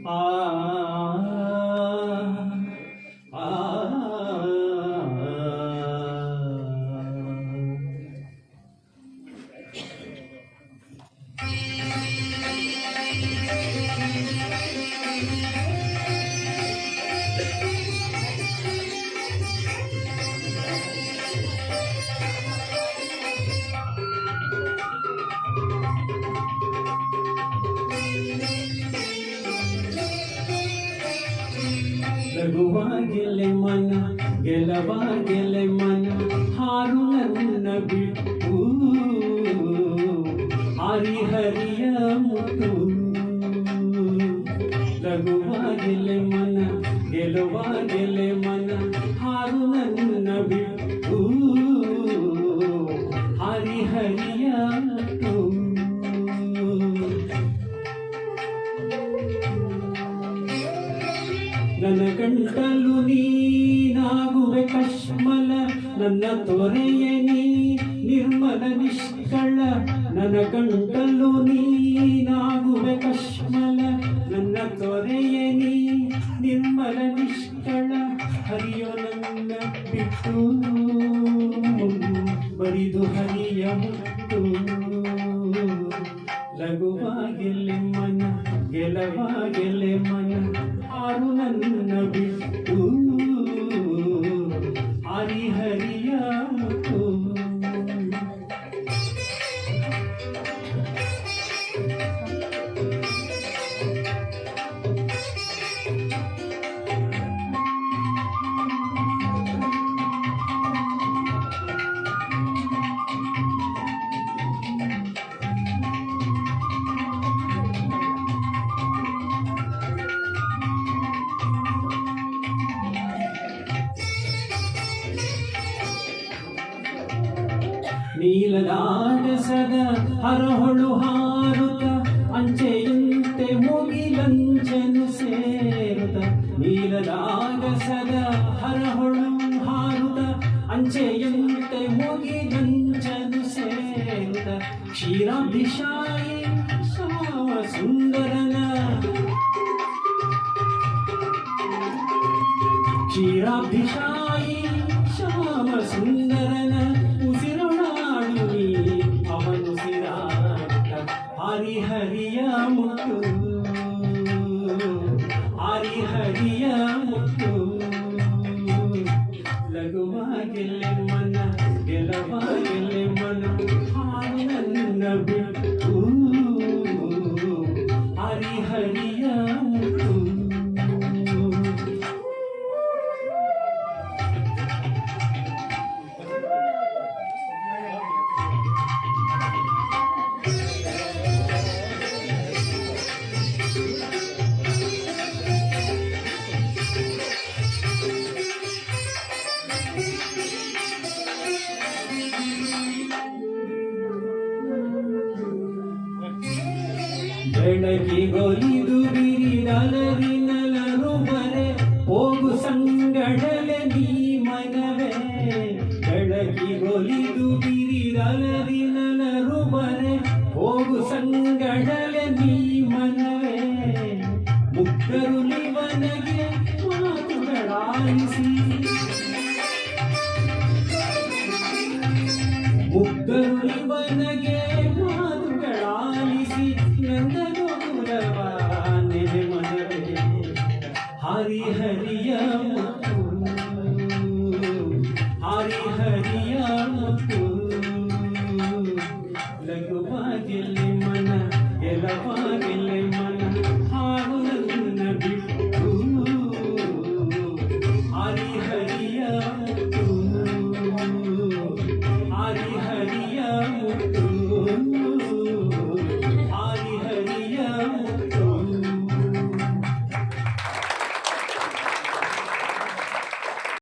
ಆ ಲಘುವಾಗಿಲೆ ಮನ ಗೆಲವಾಗಿಲೆ ಮನ ಹಾರು ನನ್ನ ಬಿಟ್ಟು ಹರಿಹರಿಯ ಮುತ್ತು ಲಘುವಾಗಿಲೆ ಮನ ಗೆಲುವಾಗಿಲೆ ಮನ ಹಾರು ನನ್ನ ಬಿಟ್ಟು ಹರಿಹರಿಯ ಮುತ್ತು ನನ್ನ ಗಂಟಲು ನೀನಾಗುವೆ ಕಶ್ಮಲ ನನ್ನ ತೊರೆಯ ನೀ ನಿರ್ಮಲ ನಿಷ್ಕಳ ನನ್ನ ಗಂಟಲು ನೀನಾಗುವೆ ಕಶ್ಮಲ ನನ್ನ ತೊರೆಯ ನೀ ನಿರ್ಮಲ ನಿಷ್ಕಳ ಹರಿಯೋ ನನ್ನ ಬಿಟ್ಟು ಬರಿದು ಹರಿಯ ಮುಟ್ಟು ಲಘುವಾಗಿಲೆ ಮನ ಗೆಲವಾಗಿಲೆ ಮನ ಹಾರು ನನ್ನ ಬಿಟ್ಟು ಹರಿಹರಿಯ ಮುತ್ತು ನೀಲದಾಗಸದ ಹರಹೊಳು ಹಾರುತ್ತ ಅಂಚೆಯಂತೆ ಮುಗಿಲಂಚನು ಸೇರುತ್ತ ನೀಲದಾಗಸದ ಹರಹೊಳು ಹಾರುತ್ತ ಅಂಚೆಯಂತೆ ಮುಗಿಲಂಚನು ಸೇರುತ್ತ ಕ್ಷೀರಾಭಿಷಾಯಿ ಶ್ಯಾಮ ಸುಂದರನ ಕ್ಷೀರಾಭಿಷಾಯಿ ಶ್ಯಾಮ ಸುಂದರನ ಹರಿಹರಿಯ ಮುತ್ತು ಹರಿಹರಿಯ ಮುತ್ತು ಲಘುವಾಗಿಲೆ ಮನ ಗೆಲವಾಗಿಲೆ ಮನ ಹಾರು ನನ್ನ ಬಿಟ್ಟು ಹರಿಹರಿಯ ಮುತ್ತು ಬೆಳಕಿಗೊಲಿದು ಬಿರಿದಲರಿನಲರು ಬರೆ ಹೋಗು ಸಂಗಡಲೆ ನೀ ಮನವೇ ಬೆಳಕಿಗೊಲಿದು ಬಿರಿದಲರಿನಲರು ಬರೆ ಹೋಗು ಸಂಗಡಲೆ ನೀ ಮನವೇ ಮುಗ್ಧರು ನಿವನಗೆ ಮಾತುಗಳಾಲಿಸಿ